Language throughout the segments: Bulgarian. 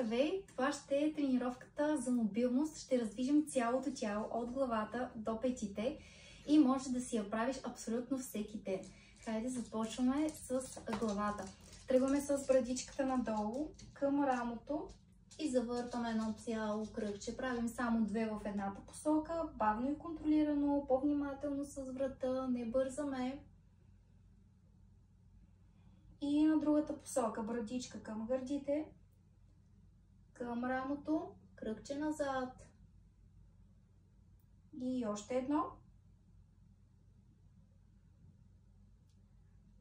Здравей! Това ще е тренировката за мобилност. Ще раздвижим цялото тяло от главата до петите и може да си я правиш абсолютно всеки ден. Хайде, започваме с главата. Тръгваме с брадичката надолу към рамото и завъртаме едно цяло кръгче. Правим само две в едната посока, бавно и контролирано, по-внимателно с врата, не бързаме. И на другата посока, брадичка към гърдите, към рамото, кръгче назад. И още едно.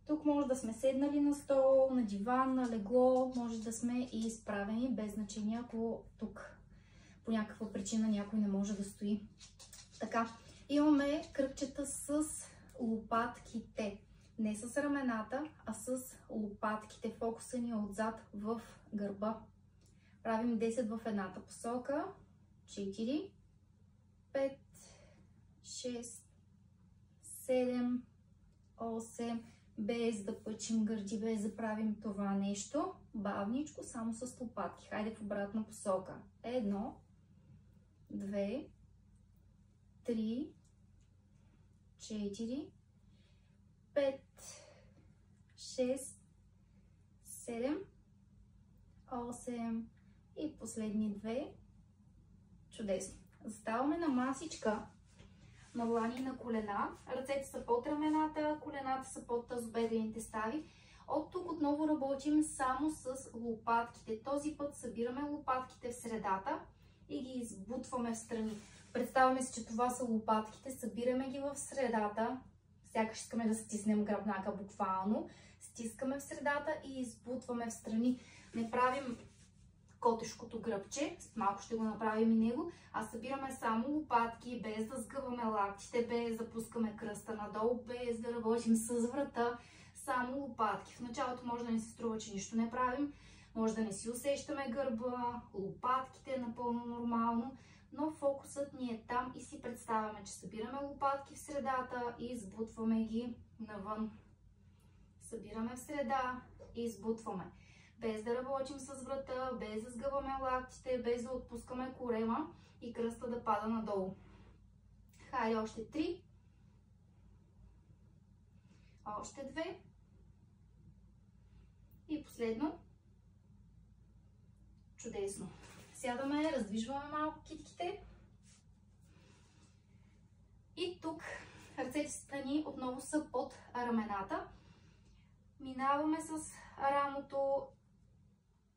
Тук може да сме седнали на стол, на диван, на легло, може да сме и изправени, без значение, ако тук по някаква причина някой не може да стои. Така, имаме кръгчета с лопатките. Не с рамената, а с лопатките. Фокуса ни е отзад в гърба. Правим 10 в едната посока. 4, 5, 6, 7, 8. Без да пъчим гърди, без да правим това нещо. Бавничко, само с лопатки. Хайде в обратна посока. 1, 2, 3, 4, 5, 6, 7, 8 и последни две. Чудесно. Заставаме на масичка, на длани на колена. Ръцете са под рамената, колената са под тазобедрените стави. От тук отново работим само с лопатките. Този път събираме лопатките в средата и ги избутваме в страни. Представяме си, че това са лопатките, събираме ги в средата. Сякаш искаме да стиснем гръбнака буквално. Стискаме в средата и избутваме в страни. Не правим котешкото гръбче, малко ще го направим и него, а събираме само лопатки, без да сгъваме лактите, без да пускаме кръста надолу, без да работим с врата, само лопатки. В началото може да ни се струва, че нищо не правим, може да не си усещаме гърба, лопатките е напълно нормално, но фокусът ни е там и си представяме, че събираме лопатки в средата и избутваме ги навън. Събираме в среда и избутваме. Без да работим с врата, без да сгъваме лактите, без да отпускаме корема и кръста да пада надолу. Хайде, още 3. Още 2. И последно. Чудесно. Сядаме, раздвижваме малко китките. И тук ръцете ни отново са под рамената. Минаваме с рамото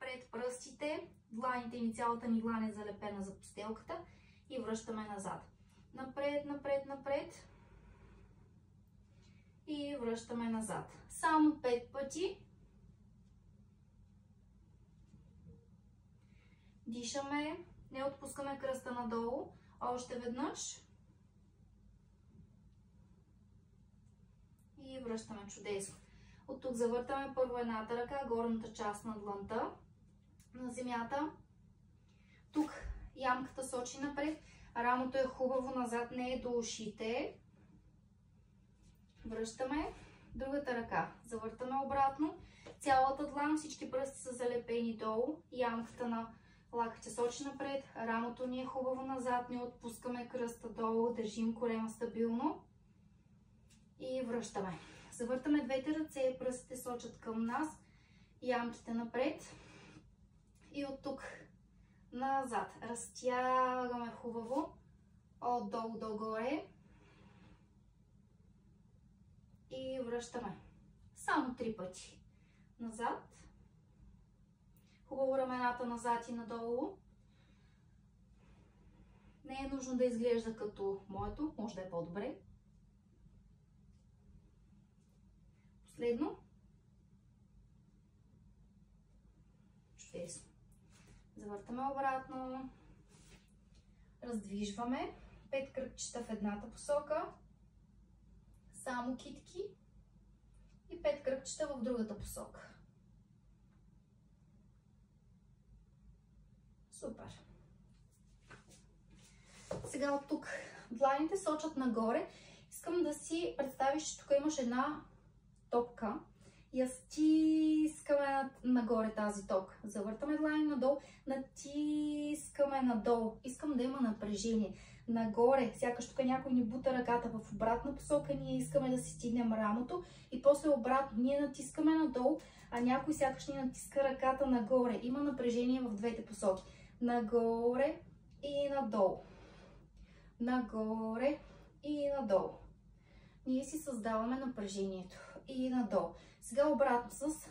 пред пръстите, дланите ни, цялата ни длан е залепена за постелката и връщаме назад. Напред, напред, напред и връщаме назад. Само 5 пъти. Дишаме, не отпускаме кръста надолу. Още веднъж. И връщаме чудесно. От тук завъртаме първо едната ръка, горната част на дланта на земята. Тук ямката сочи напред, рамото е хубаво назад, не е до ушите. Връщаме другата ръка, завъртаме обратно. Цялата длан, всички пръсти са залепени долу, ямката на лакътя сочи напред, рамото ни е хубаво назад, не отпускаме кръста долу, държим корема стабилно и връщаме. Завъртаме двете ръце, пръстите сочат към нас, ямките напред и от тук назад. Разтягаме хубаво, отдолу догоре и връщаме. Само 3 пъти. Назад. Хубаво рамената назад и надолу. Не е нужно да изглежда като моето, може да е по-добре. Последно. Чудесно. Завъртаме обратно. Раздвижваме. 5 кръгчета в едната посока. Само китки. И 5 кръгчета в другата посока. Супер. Сега от тук дланите сочат нагоре. Искам да си представиш, че тук имаш една топка я стискаме нагоре тази топка. Завъртаме длани надолу, натискаме надолу. Искам да има напрежение. Нагоре, сякаш тук някой ни бута ръката в обратна посока, ние искаме да си стигнем рамото и после обратно. Ние натискаме надолу, а някой сякаш ни натиска ръката нагоре. Има напрежение в двете посоки. Нагоре и надолу. Нагоре и надолу. Ние си създаваме напрежението. И надолу. Сега обратно с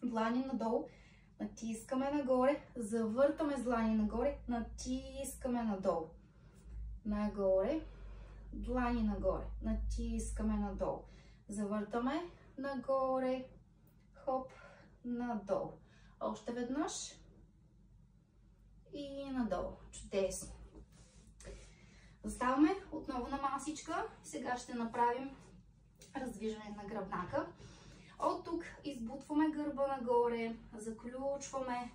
длани надолу. Натискаме нагоре. Завъртаме с длани нагоре. Натискаме надолу. Нагоре. Длани нагоре. Натискаме надолу. Завъртаме нагоре. Хоп. Надолу. Още веднъж. И надолу. Чудесно. Заставаме отново на масичка. Сега ще направим раздвижване на гръбнака. От тук избутваме гърба нагоре, заключваме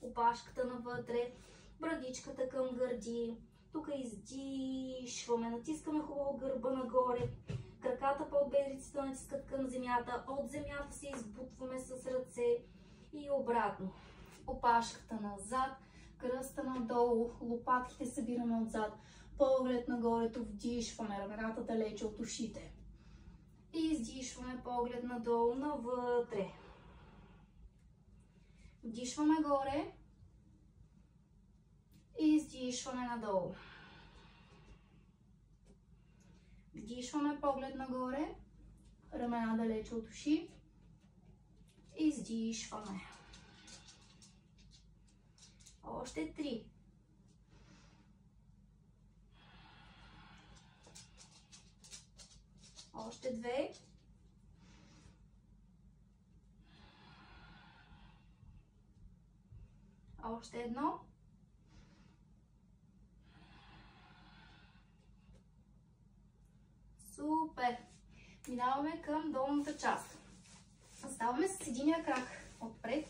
опашката навътре, брадичката към гърди. Тук издишваме, натискаме хубаво гърба нагоре, краката под бедрицата натискат към земята, от земята се избутваме с ръце и обратно. Опашката назад, кръста надолу, лопатките събираме отзад, поглед нагорето, вдишваме ръката далече от ушите. И издишваме поглед надолу, навътре. Вдишваме горе. И издишваме надолу. Вдишваме поглед нагоре. Ramена далече от уши. Издишваме. Още 3. Още 2. Още 1. Супер! Минаваме към долната част. Ставаме с единия крак отпред,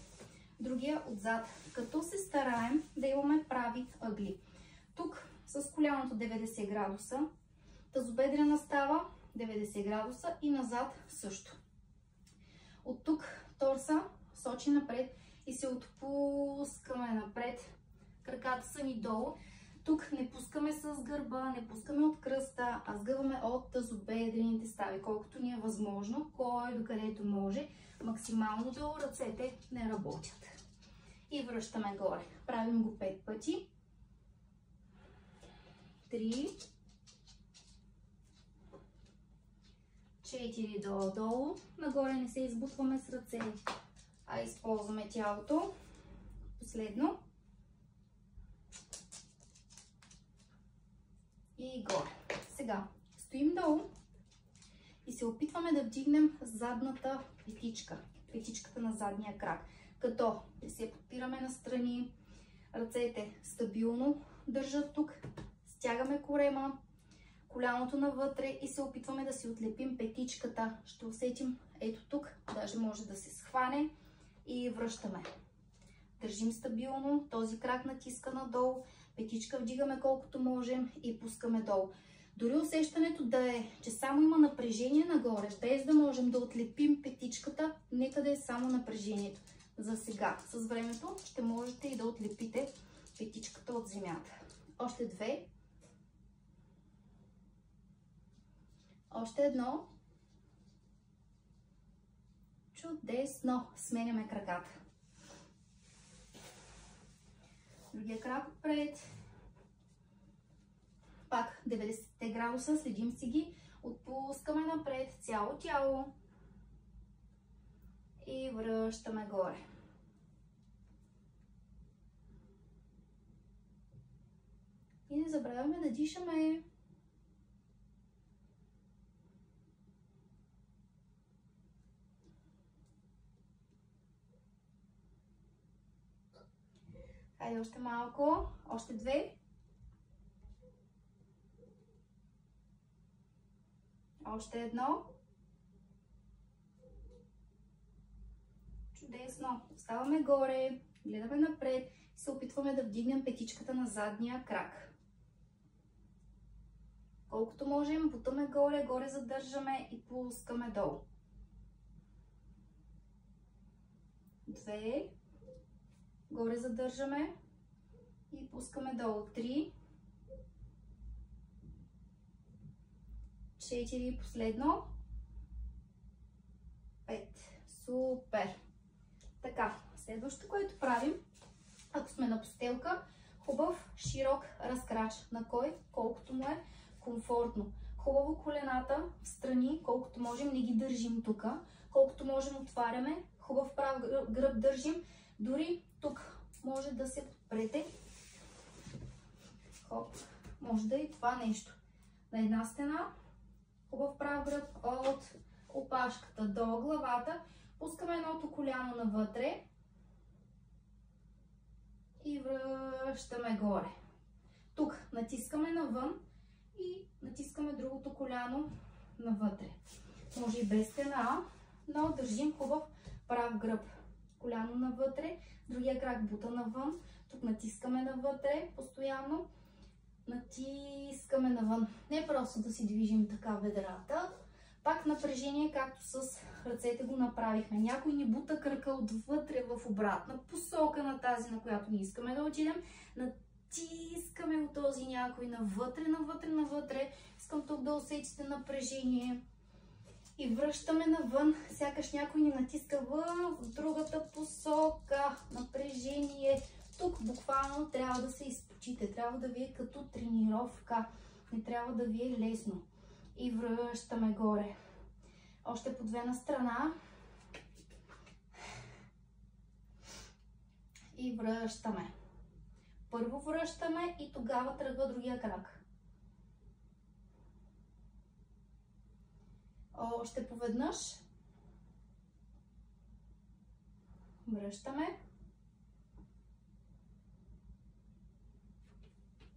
другия отзад, като се стараем да имаме прави ъгли. Тук с коляното 90 градуса, тазобедрена става 90 градуса и назад също. От тук торса сочи напред и се отпускаме напред. Краката са ни долу. Тук не пускаме с гърба, не пускаме от кръста, а сгъваме от тазобедрените стави, колкото ни е възможно, кой докъдето може. Максимално долу ръцете не работят. И връщаме горе. Правим го 5 пъти. 3, 4 долу. Нагоре не се избутваме с ръце, а използваме тялото. Последно. И горе. Сега стоим долу и се опитваме да вдигнем задната петичка. Петичката на задния крак. Като се подпираме настрани, ръцете стабилно държат тук, стягаме корема, коляното навътре и се опитваме да си отлепим петичката. Ще усетим ето тук, даже може да се схване и връщаме. Държим стабилно, този крак натиска надолу, петичка вдигаме колкото можем и пускаме долу. Дори усещането да е, че само има напрежение нагоре, без да можем да отлепим петичката, нека да е само напрежението. За сега, с времето ще можете и да отлепите петичката от земята. Още 2. Още 1. Чудесно! Сменяме краката. Другия крак отпред. Пак 90 градуса, следим си ги. Отпускаме напред цяло тяло. И връщаме горе. И не забравяме да дишаме. Хайде още малко. Още 2. Още 1. Чудесно. Оставаме горе, гледаме напред и се опитваме да вдигнем петичката на задния крак. Колкото можем, бутаме горе, горе задържаме и пускаме долу. 2, горе задържаме и пускаме долу. 3, 4, последно. 5. Супер! Така, следващото, което правим, ако сме на постелка, хубав широк разкрач. На кой? Колкото му е комфортно. Хубаво колената в страни, колкото можем, не ги държим тук. Колкото можем, отваряме. Хубав прав гръб държим. Дори тук може да се подпрете. Хоп, може да е и това нещо. На една стена, хубав прав гръб от опашката до главата. Пускаме едното коляно навътре и връщаме горе. Тук натискаме навън и натискаме другото коляно навътре. Може и без стена, но държим хубав прав гръб. Коляно навътре, другия крак бута навън. Тук натискаме навътре постоянно. Натискаме навън. Не просто да си движим така бедрата. Пак напрежение, както с ръцете го направихме. Някой ни бута кръка отвътре в обратна посока на тази, на която не искаме да отидем. Натискаме от този някой навътре, навътре, навътре. Искам тук да усетите напрежение. И връщаме навън, сякаш някой ни натиска в другата посока. Напрежение. Тук буквално трябва да се изпочите. Трябва да ви е като тренировка. Не трябва да ви е лесно. И връщаме горе. Още по две на страна. И връщаме. Първо връщаме и тогава тръгва другия крак. Още поведнъж. Връщаме.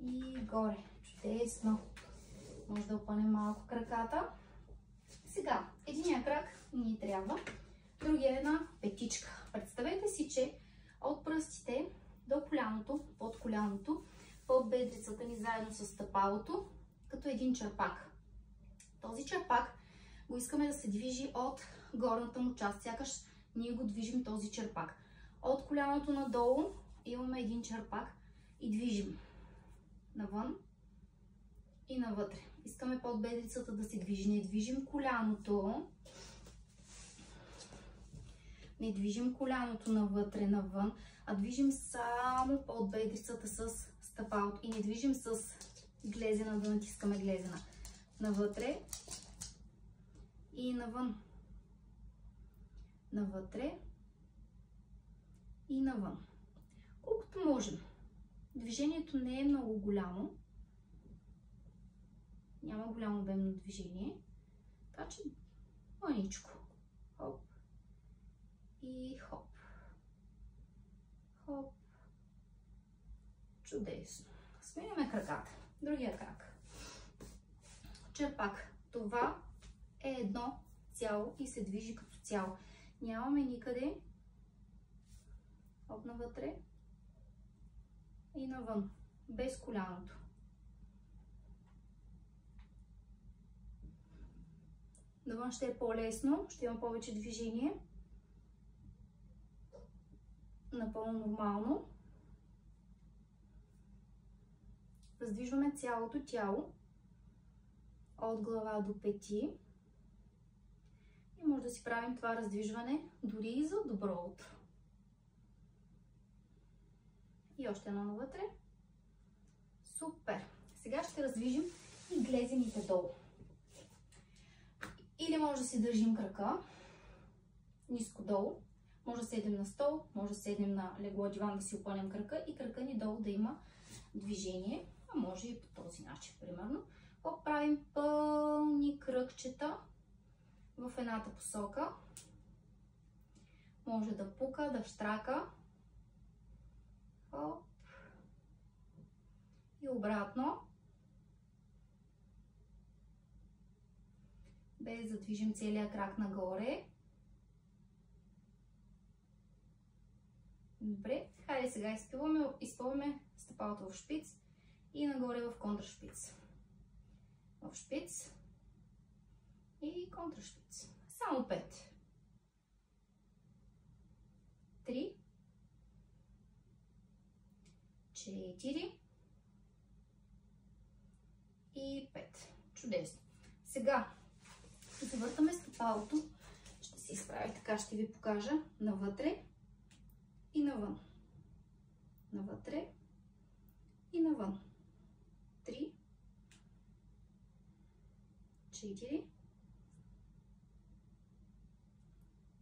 И горе. Чудесно. Може да опънем малко краката. Сега, единия крак ни трябва, другия е на петичка. Представете си, че от пръстите до коляното, под коляното, под бедрицата ни заедно с стъпалото, като един черпак. Този черпак го искаме да се движи от горната му част, сякаш ние го движим този черпак. От коляното надолу имаме един черпак и движим навън и навътре. Искаме под бедрицата да се движи. Не движим коляното. Не движим коляното навътре, навън, а движим само под бедрицата с стъпалото. И не движим с глезена, да натискаме глезена. Навътре и навън. Навътре и навън. Колкото можем. Движението не е много голямо. Няма голямо обемно движение. Така че мъничко. Хоп. И хоп. Хоп. Чудесно. Сменяме краката. Другия крак. Черпак. Това е едно цяло и се движи като цяло. Нямаме никъде. Хоп навътре. И навън. Без коляното. Навън ще е по-лесно, ще има повече движение. Напълно нормално. Раздвижваме цялото тяло от глава до пети. И може да си правим това раздвижване дори и за добро утро. И още едно навътре. Супер! Сега ще раздвижим и глезените долу. Или може да си държим крака ниско долу. Може да седем на стол, може да седем на легло диван да си опънем крака и крака ни долу да има движение. А може и по този начин, примерно. Правим пълни кръгчета в едната посока. Може да пука, да щрака. Хоп. И обратно. Без да движим целия крак нагоре. Добре. Хайде сега изпълваме стъпалото в шпиц и нагоре в контрашпиц. В шпиц и контрашпиц. Само 5. 3, 4 и 5. Чудесно. Сега завъртаме стъпалото. Ще се изправя така, ще ви покажа. Навътре и навън. Навътре и навън. 3, 4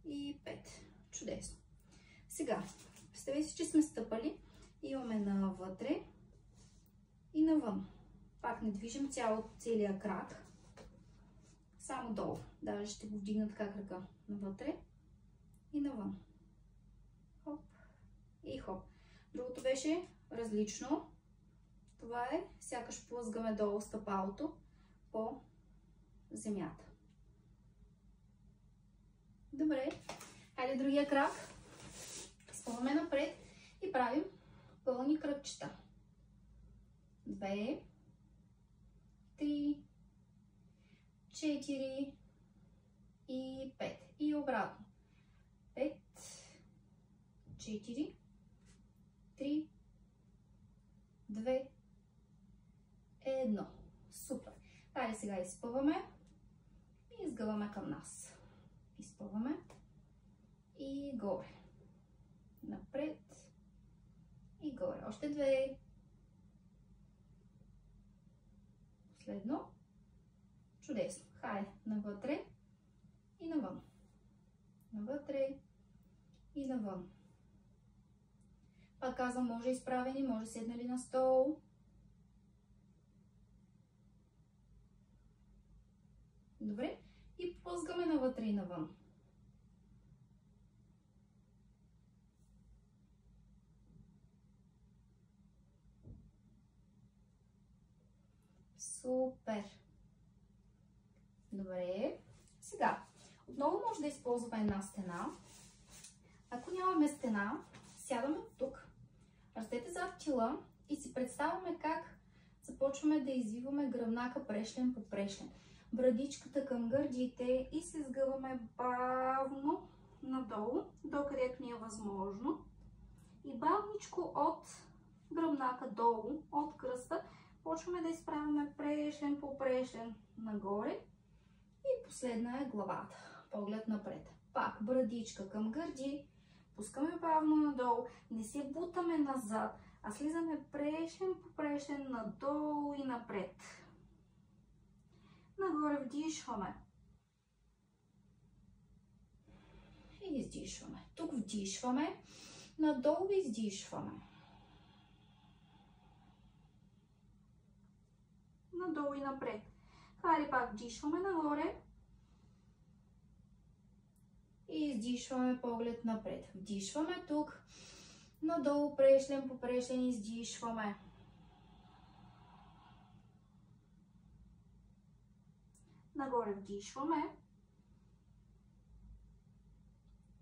и 5. Чудесно. Сега, представете си, че сме стъпали. Имаме навътре и навън. Пак не движим целия крак. Само долу. Даже ще го вдигна така крака. Навътре и навън. Хоп и хоп. Другото беше различно. Това е, сякаш плъзгаме долу стъпалото по земята. Добре. Хайде другия крак. Изпълваме напред и правим пълни кръгчета. 2, 3, 4 и 5. И обратно. 5, 4, 3, 2, 1. Супер. Хайде сега изпъваме и изгъваме към нас. Изпъваме и горе. Напред и горе. Още 2. Последно. Чудесно. Хайде, навътре и навън. Навътре и навън. Пак казвам, може изправени, може седнали на стол. Добре. И плъзгаме навътре и навън. Супер! Добре. Сега, отново може да използваме една стена. Ако нямаме стена, сядаме тук, ръцете зад тила и си представяме как започваме да извиваме гръбнака прешлен по прешлен. Брадичката към гърдите и се сгъваме бавно надолу, докъдето ни е възможно. И бавничко от гръбнака долу, от кръста, почваме да изправяме прешлен по прешлен нагоре. И последна е главата. Поглед напред. Пак брадичка към гърди. Пускаме бавно надолу. Не се бутаме назад, а слизаме прешлен по прешлен надолу и напред. Нагоре вдишваме. И издишваме. Тук вдишваме. Надолу издишваме. Надолу и напред. Хайде пак вдишваме нагоре. И издишваме поглед напред. Вдишваме тук. Надолу прешлен по прешлен издишваме. Нагоре вдишваме.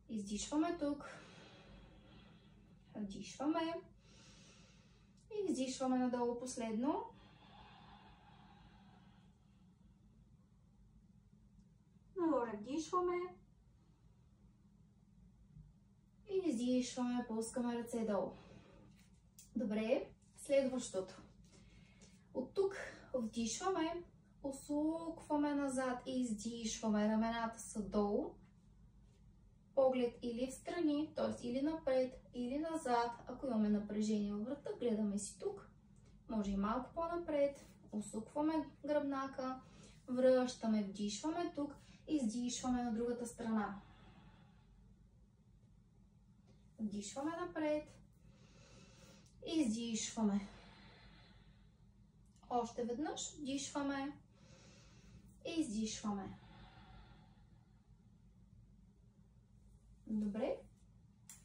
Издишваме тук. Вдишваме. И издишваме надолу последно. Нагоре вдишваме. И издишваме, пускаме ръце долу. Добре, следващото. От тук вдишваме, посукваме назад и издишваме. Рамената са долу. Поглед или в страни, т.е. или напред, или назад. Ако имаме напрежение във врата, гледаме си тук. Може и малко по-напред. Усукваме гръбнака. Връщаме, вдишваме тук. Издишваме на другата страна. Вдишваме напред. Издишваме. Още веднъж вдишваме. Издишваме. Добре.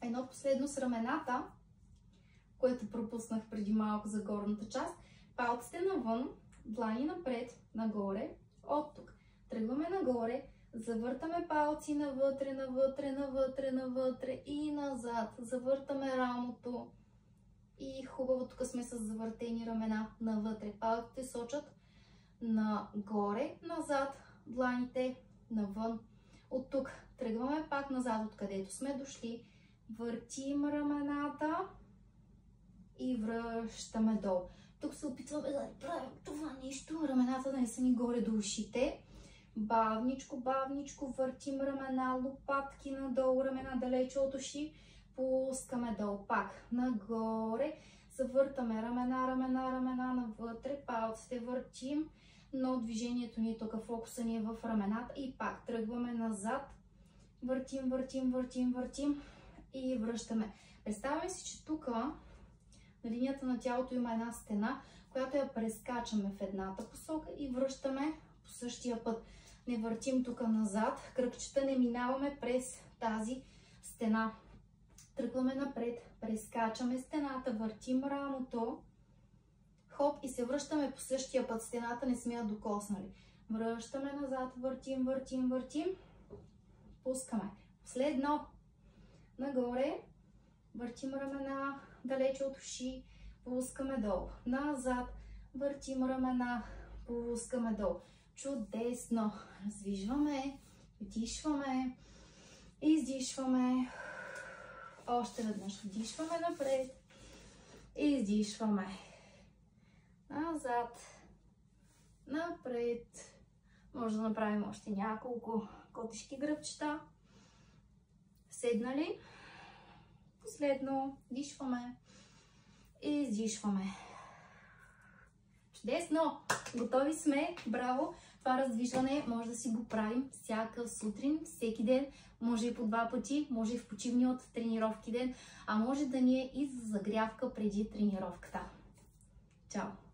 Едно последно с рамената, което пропуснах преди малко за горната част. Палците навън, длани напред, нагоре, от тук. Тръгваме нагоре, завъртаме палци навътре, навътре, навътре, навътре и назад. Завъртаме рамото и хубаво, тук сме с завъртени ramена навътре. Палците сочат нагоре, назад, дланите навън. От тук тръгваме пак назад, откъдето сме дошли. въртим рамената и връщаме долу. Тук се опитваме да правим това нещо, рамената да не са ни горе до ушите. Бавничко, бавничко въртим ramена, лопатки надолу, рамена далече от уши, пускаме долу, пак нагоре, завъртаме рамена, рамена, рамена навътре, палците въртим, но движението ни е тук, фокуса ни е в рамената и пак тръгваме назад, въртим, въртим, въртим, въртим и връщаме. Представяме си, че тук на линията на тялото има една стена, която я прескачаме в едната посока и връщаме по същия път. Не въртим тук назад, кръгчета не минаваме през тази стена. Тръгваме напред, прескачаме стената, въртим рамото, хоп и се връщаме по същия път. Стената не сме я докоснали. Връщаме назад, въртим, въртим, въртим, пускаме. Последно, нагоре, въртим рамена далече от уши, пускаме долу. Назад, въртим рамена, пускаме долу. Чудесно! Развижваме, вдишваме, издишваме. Още веднъж вдишваме напред, издишваме. Назад, напред. Може да направим още няколко котешки гръбчета. Седнали. Последно, вдишваме и издишваме. Чудесно! Готови сме! Браво! Това раздвижване може да си го правим всяка сутрин, всеки ден. Може и по 2 пъти, може и в почивния от тренировки ден, а може да ни е и за загрявка преди тренировката. Чао!